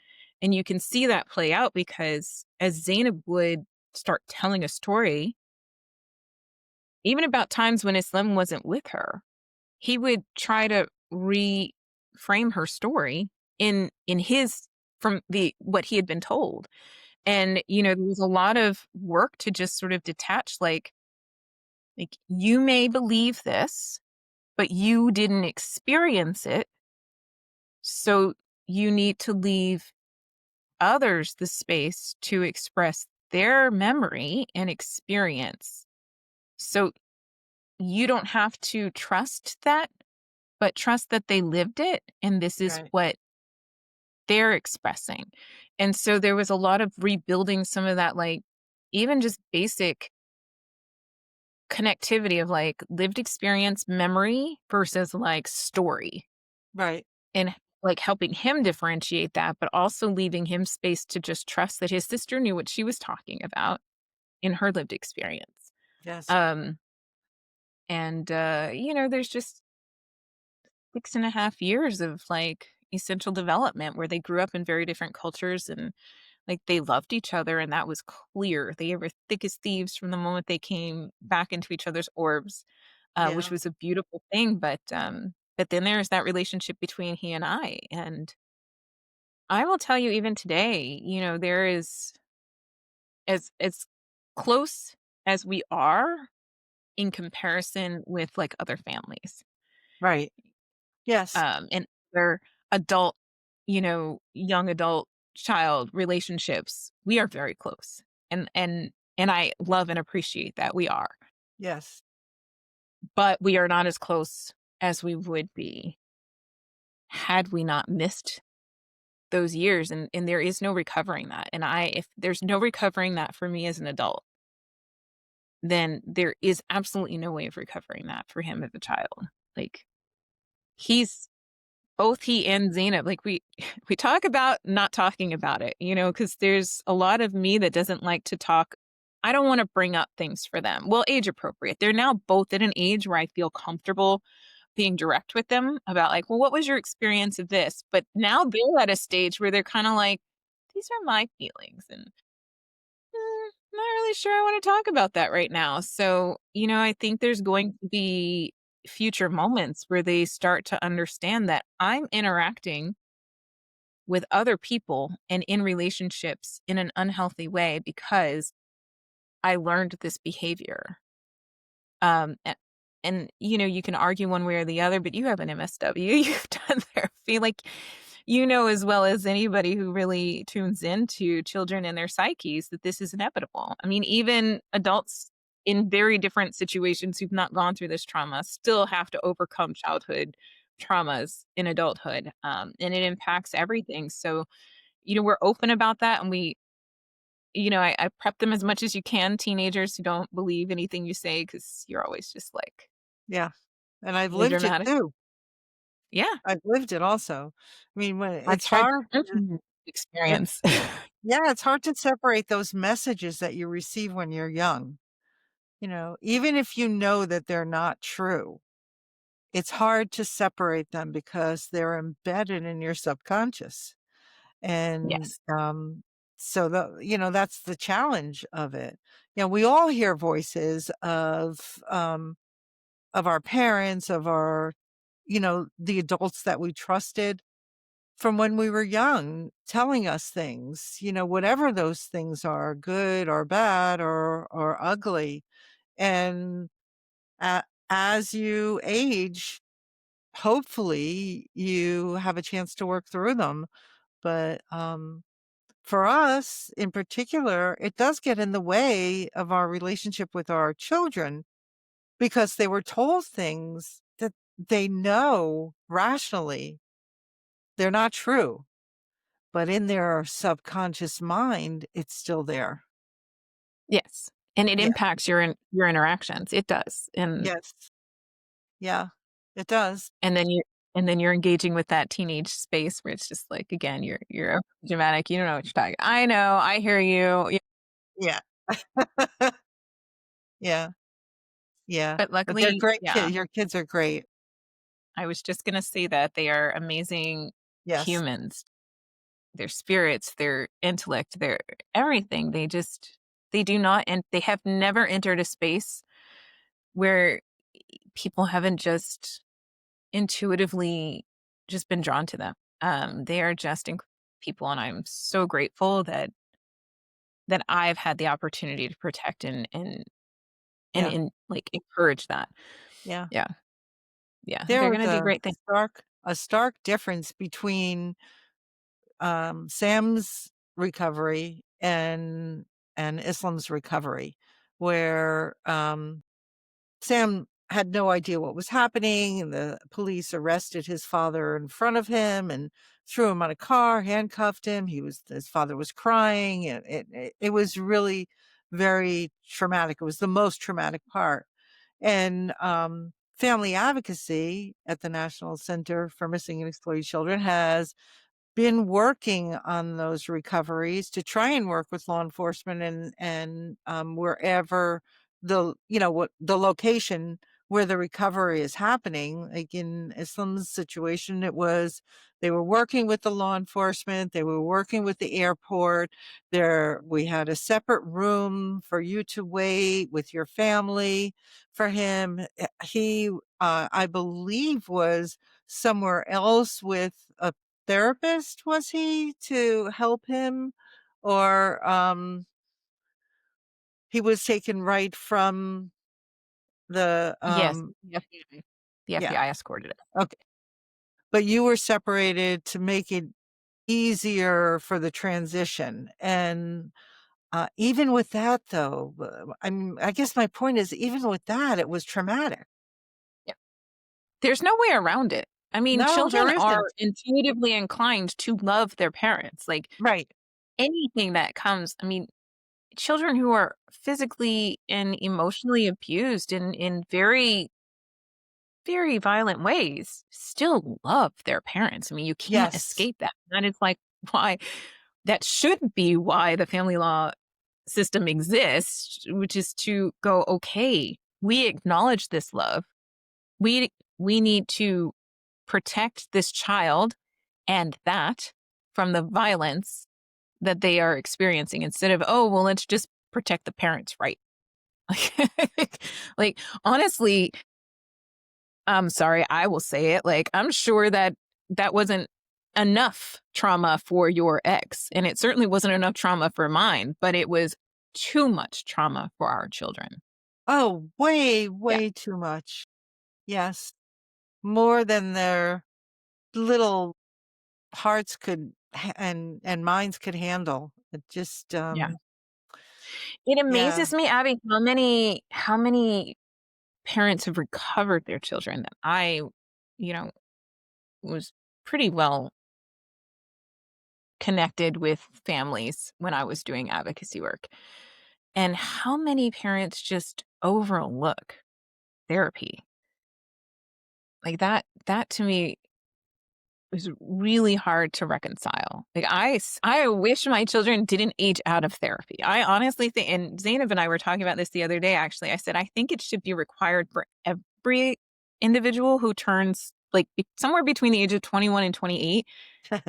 And you can see that play out because as Zainab would start telling a story, even about times when Islam wasn't with her, he would try to reframe her story in his from the what he had been told. And, there was a lot of work to just sort of detach, like, you may believe this, but you didn't experience it. So you need to leave others the space to express their memory and experience. So you don't have to trust that, but trust that they lived it. And this is Right. what they're expressing. And so there was a lot of rebuilding some of that, like, even just basic connectivity of like lived experience memory versus like story, Right. and like helping him differentiate that, but also leaving him space to just trust that his sister knew what she was talking about in her lived experience. Yes. And there's just 6.5 years of like essential development where they grew up in very different cultures, and like they loved each other, and that was clear. They were thick as thieves from the moment they came back into each other's orbs, which Yeah. was a beautiful thing. But then there's that relationship between he and I. And I will tell you, even today, there is as close as we are in comparison with like other families, Right. Yes. and other adult, young adult child relationships. We are very close, and I love and appreciate that we are, Yes. but we are not as close as we would be had we not missed those years. And there is no recovering that. And if there's no recovering that for me as an adult, then there is absolutely no way of recovering that for him as a child. Like, he's both he and Zainab, like, we talk about not talking about it, because there's a lot of me that doesn't like to talk. I don't want to bring up things for them. Well, age appropriate. They're now both at an age where I feel comfortable being direct with them about, like, well, what was your experience of this? But now they're at a stage where they're kind of like, these are my feelings. And not really sure I want to talk about that right now. So, I think there's going to be future moments where they start to understand that I'm interacting with other people and in relationships in an unhealthy way because I learned this behavior. And, you can argue one way or the other, but you have an MSW, you've done therapy. Like, as well as anybody who really tunes into children and their psyches that this is inevitable. I mean, even adults in very different situations who've not gone through this trauma still have to overcome childhood traumas in adulthood. And it impacts everything. So, we're open about that. And I prep them as much as you can, teenagers who don't believe anything you say because you're always just like Yeah. And I've really lived it dramatic. too. Yeah, I've lived it also. I mean, when I've it's tried hard, it experience. yeah, it's hard to separate those messages that you receive when you're young, even if you know that they're not true. It's hard to separate them because they're embedded in your subconscious. And, Yes. so that's the challenge of it. We all hear voices of our parents, of the adults that we trusted from when we were young, telling us things, whatever those things are, good or bad or ugly. And as you age, hopefully you have a chance to work through them. But for us in particular, it does get in the way of our relationship with our children because they were told things that they know rationally they're not true, but in their subconscious mind, it's still there. Yes. And it Yeah. impacts your interactions. It does. And Yes. Yeah. It does. and then you're engaging with that teenage space where it's just like, again, you're dramatic. You don't know what you're talking. I know. I hear you. Yeah. Yeah. Yeah, But but they're luckily, great yeah, your kids are great. I was just gonna say that they are amazing Yes. humans. Their spirits, their intellect, their everything. They do not, and they have never entered a space where people haven't just intuitively just been drawn to them. They are just people, and I'm so grateful that I've had the opportunity to protect Yeah, like encourage that. yeah. Yeah, yeah, There they're was gonna do great things. a stark difference between, Sam's recovery and Islam's recovery, where, Sam had no idea what was happening, and the police arrested his father in front of him and threw him on a car, handcuffed him. His father was crying, and it was really very traumatic. It was the most traumatic part. And, family advocacy at the National Center for Missing and Exploited Children has been working on those recoveries to try and work with law enforcement and wherever what the location where the recovery is happening. Like in Islam's situation, it was they were working with the law enforcement, they were working with the airport. We had a separate room for you to wait with your family for him. He, I believe, was somewhere else with a therapist, was he, to help him? Or, he was taken right from the, Yes, the yeah, FBI escorted it. okay. But you were separated to make it easier for the transition, and, even with that, though, I guess my point is, even with that, it was traumatic. Yeah. There's no way around it. I mean, No, there children are isn't. intuitively inclined to love their parents. Like Right. anything that comes, I mean, children who are physically and emotionally abused in very, very violent ways still love their parents. I mean, you can't Yes. escape that. That is like why that should be why the family law system exists, which is to go, okay, we acknowledge this love. We need to protect this child and that from the violence that they are experiencing instead of, oh, well, let's just protect the parents, right? Like, honestly, I'm sorry, I will say it. Like, I'm sure that that wasn't enough trauma for your ex. And it certainly wasn't enough trauma for mine, but it was too much trauma for our children. Oh, way, Yeah. way too much. Yes. More than their little hearts could and minds could handle. It just, Yeah. It yeah. amazes me, Abby, how many parents have recovered their children that you know, was pretty well connected with families when I was doing advocacy work. And how many parents just overlook therapy? Like that to me is really hard to reconcile. Like I wish my children didn't age out of therapy. I honestly think, and Zainab and I were talking about this the other day, actually. I said, I think it should be required for every individual who turns like somewhere between the age of 21 and 28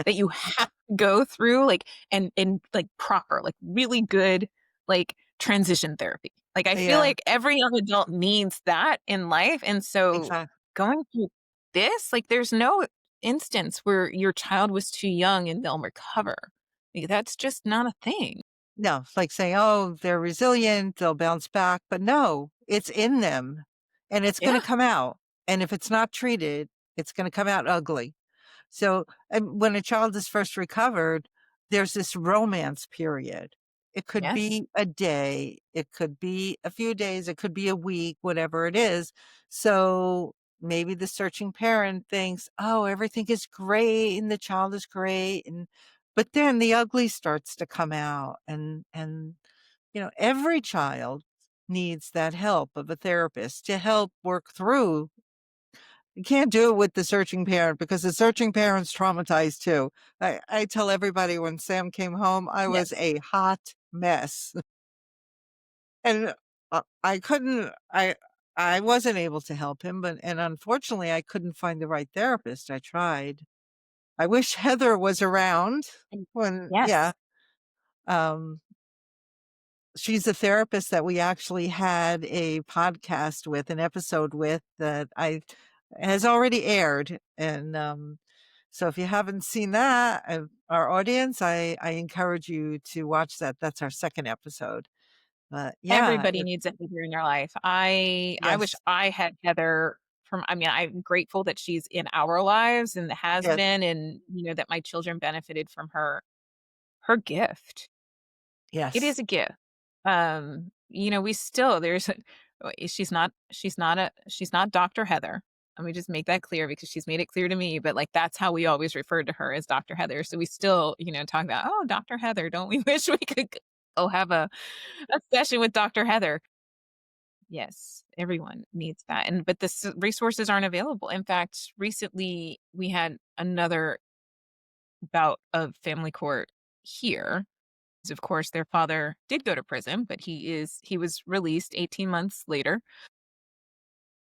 that you have to go through like and like proper, like really good, like transition therapy. Like I feel Yeah, like every young adult needs that in life. And so exactly. going through this, like there's no instance where your child was too young and they'll recover. Like, that's just not a thing. No, it's like saying, "Oh, they're resilient, they'll bounce back," but no, it's in them, and it's gonna Yeah. come out, and if it's not treated, it's gonna come out ugly. So, and when a child is first recovered, there's this romance period. It could Yes. be a day, it could be a few days, it could be a week, whatever it is. So maybe the searching parent thinks, oh, everything is great and the child is great. But then the ugly starts to come out and every child needs that help of a therapist to help work through. You can't do it with the searching parent because the searching parent's traumatized too. I tell everybody when Sam came home, I was Yes. a hot mess. And I couldn't. I wasn't able to help him, but and unfortunately, I couldn't find the right therapist. I tried. I wish Heather was around And when yeah, yes, um, she's a therapist that we actually had a podcast with, an episode with that I has already aired, and, so if you haven't seen that, our audience, I encourage you to watch that. That's our 2nd episode. But yeah, everybody needs a Heather in their life. I wish yes, I had Heather from I mean, I'm grateful that she's in our lives and has yes, been and, that my children benefited from her gift. It yes. is a gift. We still there's she's not Dr. Heather. Let me just make that clear because she's made it clear to me, but like that's how we always referred to her as Dr. Heather. So we still, talk about, oh, Dr. Heather, don't we wish we could go have a session with Dr. Heather? Yes, everyone needs that. And but the resources aren't available. In fact, recently we had another bout of family court here. Of course, their father did go to prison, but he was released 18 months later.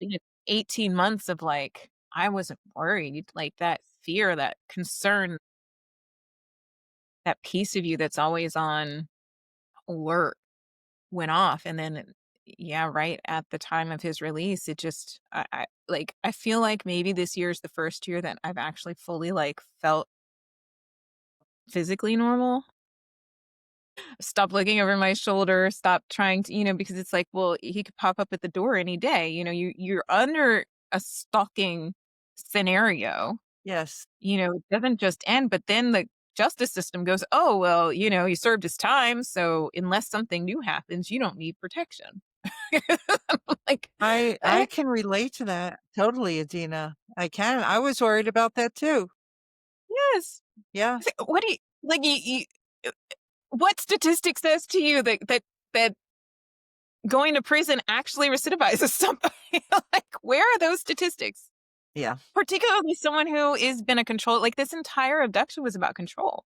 You know, 18 months of like, I wasn't worried, like that fear, that concern, that piece of you that's always on alert went off. And then, yeah, right at the time of his release, it just, I feel like maybe this year is the first year that I've actually fully like felt physically normal. Stop looking over my shoulder, stop trying to, because it's like, well, he could pop up at the door any day. You're under a stalking scenario. Yes. It doesn't just end, but then the justice system goes, "Oh, well, he served his time, so unless something new happens, you don't need protection." Like, I eh, can relate to that totally, Adina. I can. I was worried about that too. yes. Yeah, What do you like? Uh, what statistic says to you that going to prison actually recidivizes somebody? Like, where are those statistics? yeah. Particularly someone who is been a control. Like this entire abduction was about control.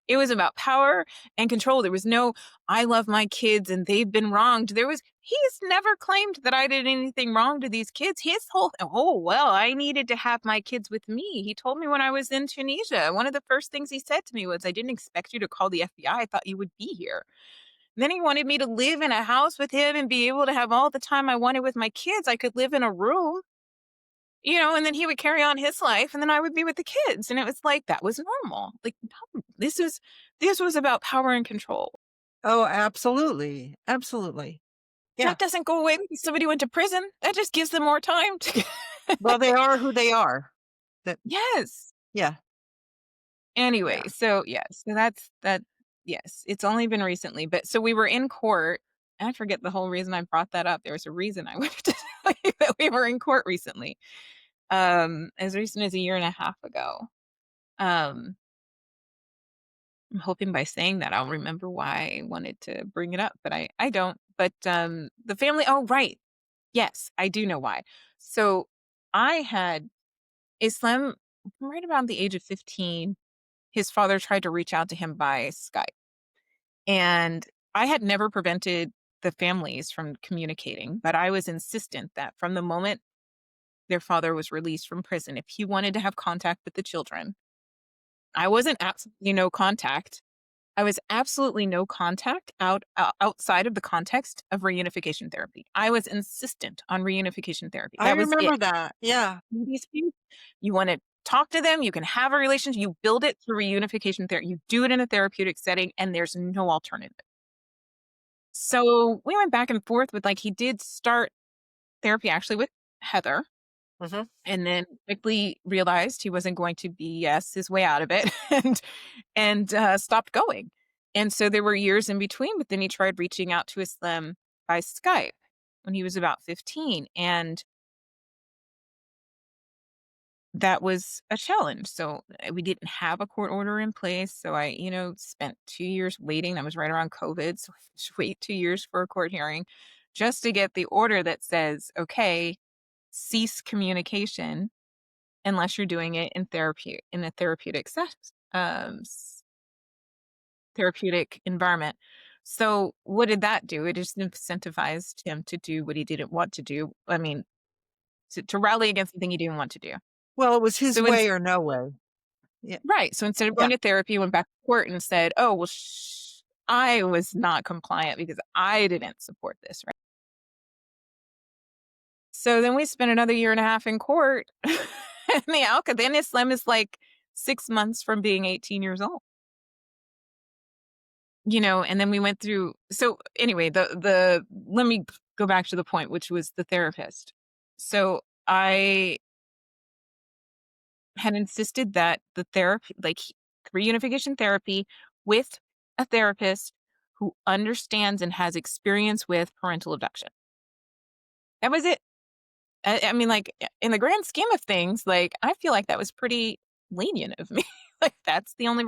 It was about power and control. There was no, I love my kids and they've been wronged. He's never claimed that I did anything wrong to these kids. His whole, oh, well, I needed to have my kids with me. He told me when I was in Tunisia, one of the first things he said to me was, I didn't expect you to call the FBI. I thought you would be here. And then he wanted me to live in a house with him and be able to have all the time I wanted with my kids. I could live in a room, and then he would carry on his life and then I would be with the kids. And it was like, that was normal. Like, no, this was about power and control. Oh, absolutely. Absolutely. Yeah. That doesn't go away because somebody went to prison. That just gives them more time to Well, they are who they are. That Yes. yeah, Anyway, yeah. so yes, so that's that yes, it's only been recently, but so we were in court. I forget the whole reason I brought that up. There was a reason I wanted to tell you that we were in court recently. As recent as a year and a half ago. Um, I'm hoping by saying that I'll remember why I wanted to bring it up, but I don't. But the family, oh right. Yes, I do know why. So I had Islam right around the age of 15. His father tried to reach out to him by Skype. And I had never prevented the families from communicating, but I was insistent that from the moment their father was released from prison, if he wanted to have contact with the children, I wasn't absolutely no contact. I was absolutely no contact outside of the context of reunification therapy. I was insistent on reunification therapy. I That was it. remember that. Yeah. These people, you want to talk to them, you can have a relationship, you build it through reunification therapy. You do it in a therapeutic setting, and there's no alternative. So we went back and forth with like he did start therapy actually with Heather, Mhm. and then quickly realized he wasn't going to BS his way out of it and stopped going. And so there were years in between, but then he tried reaching out to Islam by Skype when he was about 15. And that was a challenge. So we didn't have a court order in place. So I, spent 2 years waiting. That was right around COVID. So I had to wait 2 years for a court hearing just to get the order that says, okay, cease communication unless you're doing it in therapy in a therapeutic therapeutic environment. So what did that do? It just incentivized him to do what he didn't want to do. I mean, to rally against the thing he didn't want to do. Well, it was his So way or no way. Yeah. right. So instead of Yeah. going to therapy, he went back to court and said, "Oh, well, I was not compliant because I didn't support this." Right. So then we spent another year and a half in court, and then Islam is like 6 months from being 18 years old. And then we went through. So anyway, the let me go back to the point, which was the therapist. So I had insisted that the therapy, like reunification therapy with a therapist who understands and has experience with parental abduction. That was it. I mean, like, in the grand scheme of things, like, I feel like that was pretty lenient of me. Like, that's the only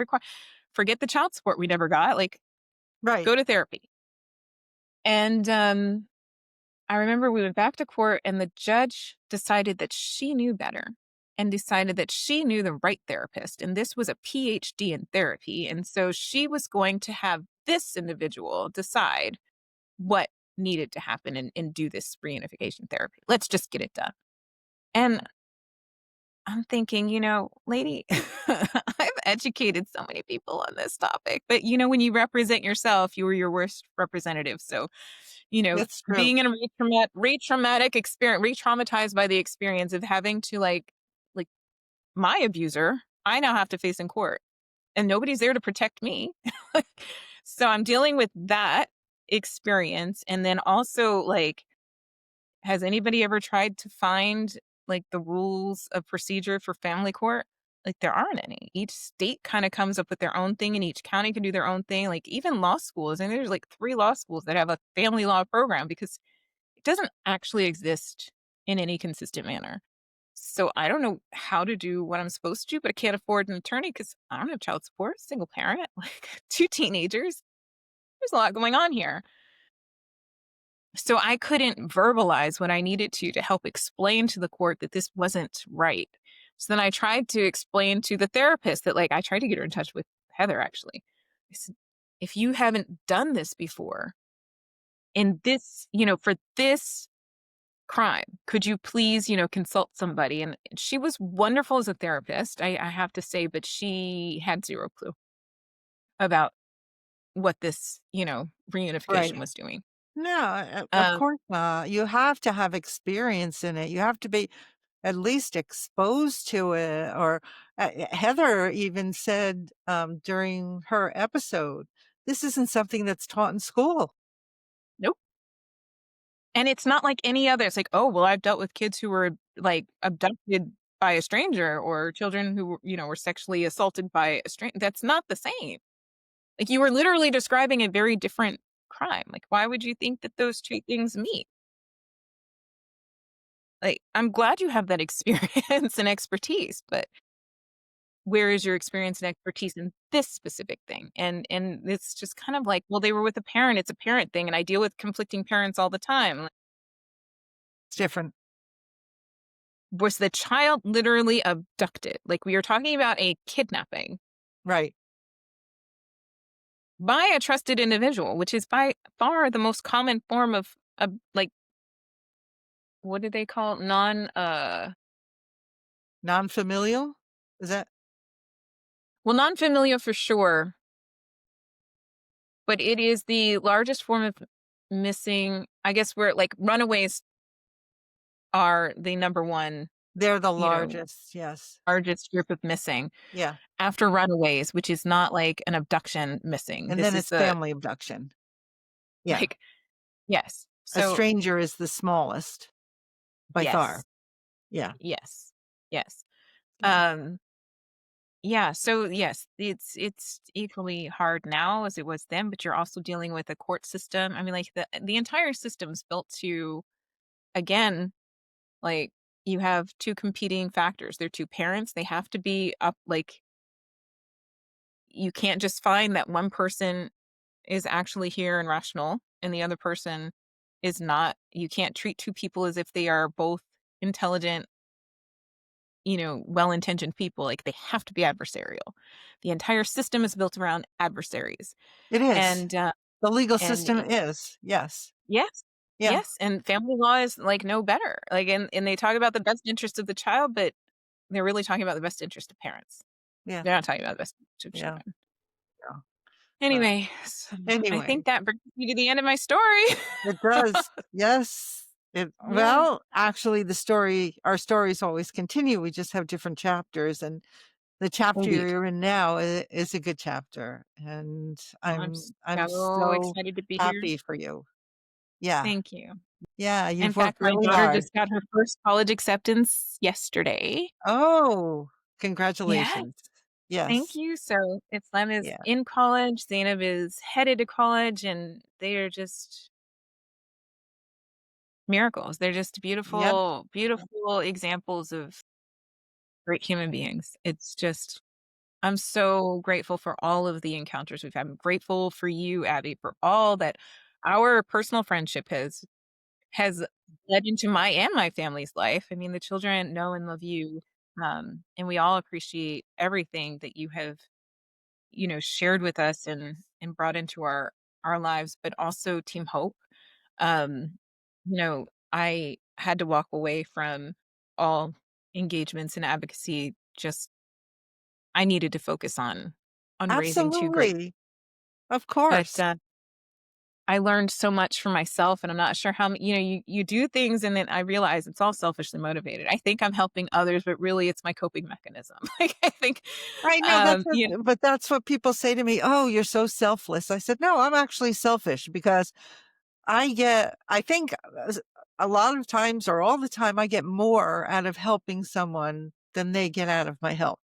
forget the child support we never got. Like, Right. go to therapy. And I remember we went back to court, and the judge decided that she knew better and decided that she knew the right therapist. And this was a PhD in therapy. And so she was going to have this individual decide what needed to happen and do this reunification therapy. Let's just get it done. And I'm thinking, lady, I've educated so many people on this topic, but when you represent yourself, you are your worst representative. So, That's true. being in a re-traumatic experience, re-traumatized by the experience of having to like my abuser, I now have to face in court, and nobody's there to protect me. So I'm dealing with that experience, and then also has anybody ever tried to find, the rules of procedure for family court? Like, there aren't any. Each state kinda comes up with their own thing, and each county can do their own thing, like, even law schools, and there's, 3 law schools that have a family law program because it doesn't actually exist in any consistent manner. So, I don't know how to do what I'm supposed to, but I can't afford an attorney because I don't have child support, single parent, 2 teenagers. There's a lot going on here. So I couldn't verbalize what I needed to help explain to the court that this wasn't right. So then I tried to explain to the therapist that, I tried to get her in touch with Heather, actually. I said, if you haven't done this before in this, for this crime, could you please, consult somebody? And she was wonderful as a therapist, I have to say, but she had zero clue about what this, reunification Right. was doing. No, of Um, course not. You have to have experience in it. You have to be at least exposed to it. Or Heather even said during her episode, this isn't something that's taught in school. nope. And it's not like any other. It's like, "Oh, well, I've dealt with kids who were, abducted by a stranger or children who, were sexually assaulted by a stranger." That's not the same. Like, you were literally describing a very different crime. Like, why would you think that those 2 things meet? Like, I'm glad you have that experience and expertise, but where is your experience and expertise in this specific thing? And it's just kind of like, well, they were with a parent, it's a parent thing, and I deal with conflicting parents all the time. It's different. Was the child literally abducted? Like, we are talking about a kidnapping Right. by a trusted individual, which is by far the most common form of, what did they call it? Non-familial? Is that Well, non-familial for sure, but it is the largest form of missing. I guess where, runaways are the number one, they're the you know, largest, yes. largest group of missing Yeah. after runaways, which is not like an abduction missing. And This then is it's the, family abduction. Yeah. like, yes. A So, stranger is the smallest by far. yes. Yeah. Yes. Yes. Yeah. Um, yeah, so yes, it's equally hard now as it was then, but you're also dealing with a court system. I mean, like, the entire system's built to, again, like, you have 2 competing factors. They're 2 parents. They have to be up, you can't just find that one person is actually here and rational and the other person is not. You can't treat 2 people as if they are both intelligent, well-intentioned people. Like, they have to be adversarial. The entire system is built around adversaries. It And is. The legal And system is, yes. yes. Yeah, Yes, and family law is, like, no better. Like, and they talk about the best interest of the child, but they're really talking about the best interest of parents. yeah, They're not talking about the best interest of yeah, children. yeah, but Anyway, so I anyway, think that brings me to the end of my story. it does. Yes. Yeah. Well, actually, our stories always continue. We just have different chapters, and the chapter Indeed. you're in now is a good chapter, and I'm I'm so so excited to be here. happy for you. Yeah. Thank you. Yeah, In you've fact, worked my really daughter hard. just got her first college acceptance yesterday. Oh, Yes. congratulations. Thank Yes. you. So Islam is Yeah. in college, Zainab is headed to college, and they are just miracles. They're just Yep. beautiful, beautiful examples of great human beings. It's just I'm so grateful for all of the encounters we've had. I'm grateful for you, Abby, for all that our personal friendship has led into my and my family's life. I mean, the children know and love you, and we all appreciate everything that you have, shared with us and brought into our lives, but also Team Hope. Um, I had to walk away from all engagements and advocacy. Just I needed to focus on raising 2 great, Absolutely. Of but course. I learned so much for myself, and I'm not sure how you do things, and then I realize it's all selfishly motivated. I think I'm helping others, but really it's my coping mechanism. Like, I think, I know you but that's what people say to me. Oh, you're so selfless. I said, no, I'm actually selfish because I think a lot of times or all the time, I get more out of helping someone than they get out of my help.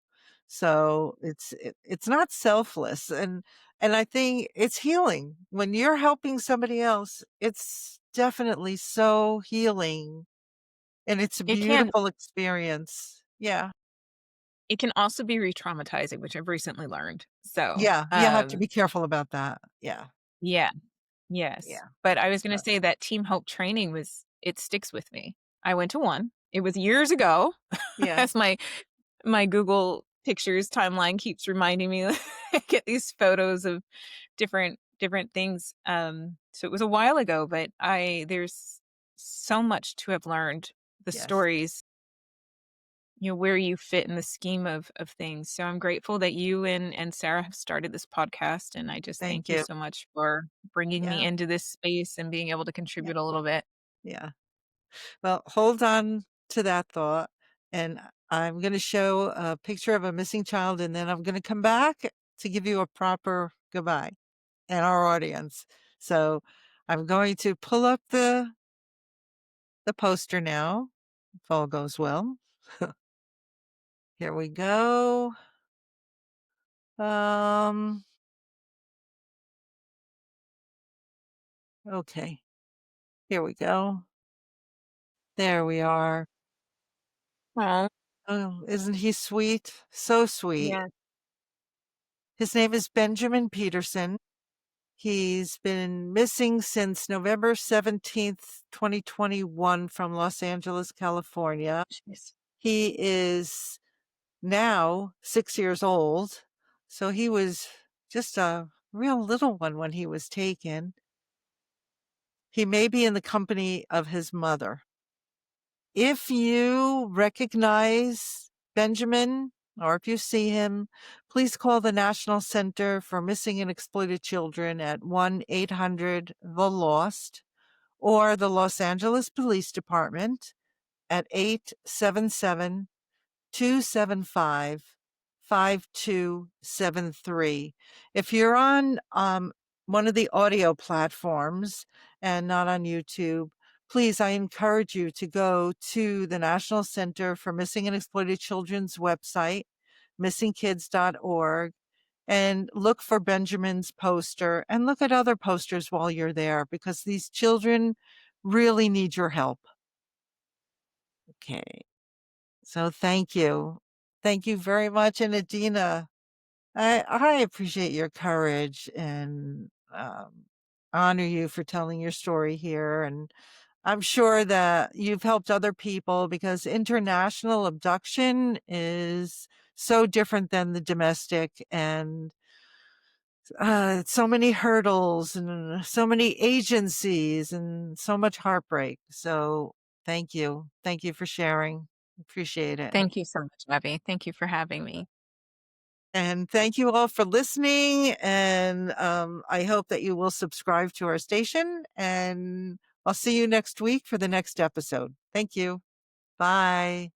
So it's not selfless. And I think it's healing. When you're helping somebody else, it's definitely so healing and it's a it can beautiful experience. Yeah. it can also be re-traumatizing, which I've recently learned. So, Yeah. You have to be careful about that. Yeah. yeah, yes. Yeah. But I was gonna But say that Team Hope training it sticks with me. I went to one. It was years ago, yeah. as my Google Pictures timeline keeps reminding me. I get these photos of different things. So it was a while ago, but I there's so much to have learned. The Yes. stories, where you fit in the scheme of things. So I'm grateful that you and Sarah have started this podcast, and I just Thank thank you you. so much for bringing me Yeah. into this space and being able to Yeah. contribute a little bit. Yeah. Well, hold on to that thought. And I'm going to show a picture of a missing child, and then I'm going to come back to give you a proper goodbye and our audience. So I'm going to pull up the poster now, if all goes well. Here we go. Um, okay, here we go. There we are. Oh, Oh, isn't he sweet? So sweet. yeah. His name is Benjamin Peterson. He's been missing since November 17th, 2021 from Los Angeles, California. Jeez. He is now 6 years old, so he was just a real little one when he was taken. He may be in the company of his mother. If you recognize Benjamin or if you see him, please call the National Center for Missing and Exploited Children at 1-800-THE-LOST or the Los Angeles Police Department at 877-275-5273. If you're on one of the audio platforms and not on YouTube, please, I encourage you to go to the National Center for Missing and Exploited Children's website, missingkids.org, and look for Benjamin's poster and look at other posters while you're there because these children really need your help. Okay. So thank you. Thank you very much. And Adina, I appreciate your courage and honor you for telling your story here. And I'm sure that you've helped other people because international abduction is so different than the domestic. And so many hurdles and so many agencies and so much heartbreak. So thank you. Thank you for sharing. Appreciate it. Thank you so much, Abby. Thank you for having me. And thank you all for listening. And I hope that you will subscribe to our station. And I'll see you next week for the next episode. Thank you. Bye.